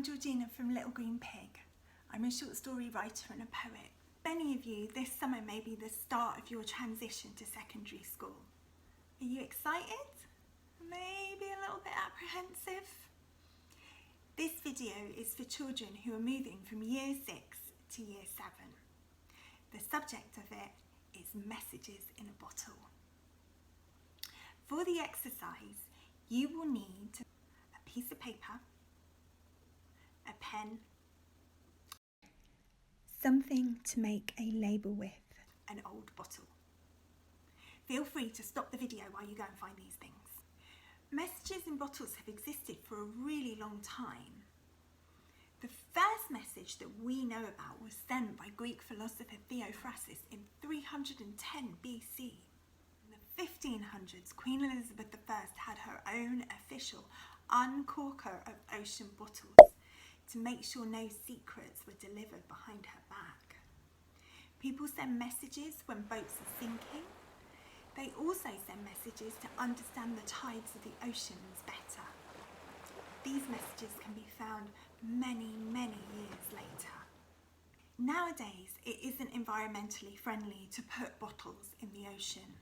Georgina from Little Green Pig. I'm a short story writer and a poet. Many of you, this summer may be the start of your transition to secondary school. Are you excited? Maybe a little bit apprehensive? This video is for children who are moving from year 6 to year 7. The subject of it is messages in a bottle. For the exercise, you will need a piece of paper, a pen, something to make a label with, an old bottle. Feel free to stop the video while you go and find these things. Messages in bottles have existed for a really long time. The first message that we know about was sent by Greek philosopher Theophrastus in 310 BC. In the 1500s, Queen Elizabeth I had her own official uncorker of ocean bottles to make sure no secrets were delivered behind her back. People send messages when boats are sinking. They also send messages to understand the tides of the oceans better. These messages can be found many, many years later. Nowadays, it isn't environmentally friendly to put bottles in the ocean,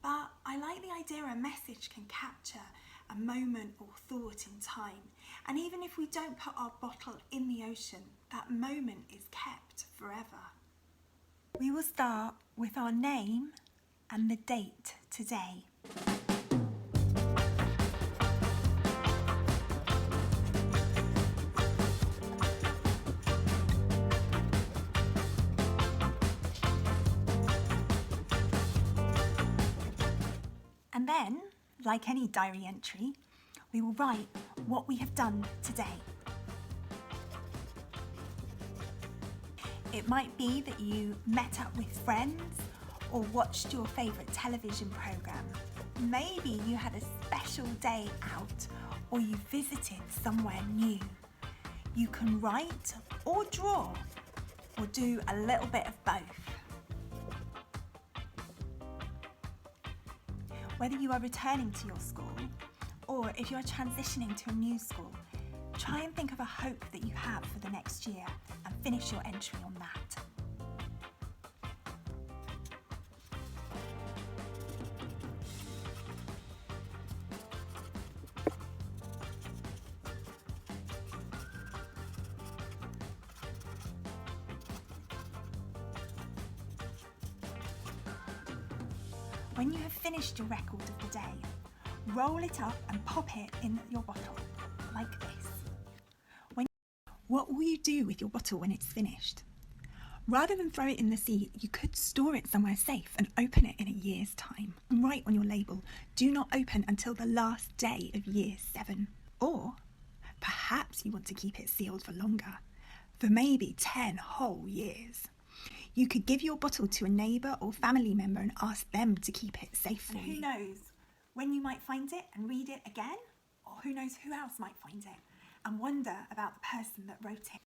but I like the idea a message can capture a moment or thought in time, and even if we don't put our bottle in the ocean, that moment is kept forever. We will start with our name and the date today. And then, like any diary entry, we will write what we have done today. It might be that you met up with friends or watched your favourite television programme. Maybe you had a special day out or you visited somewhere new. You can write or draw or do a little bit of both. Whether you are returning to your school or if you are transitioning to a new school, try and think of a hope that you have for the next year and finish your entry on that. When you have finished your record of the day, roll it up and pop it in your bottle, like this. What will you do with your bottle when it's finished? Rather than throw it in the sea, you could store it somewhere safe and open it in a year's time. And write on your label, do not open until the last day of year 7. Or perhaps you want to keep it sealed for longer, for maybe 10 whole years. You could give your bottle to a neighbour or family member and ask them to keep it safe for you. Who knows when you might find it and read it again? Or who knows who else might find it and wonder about the person that wrote it.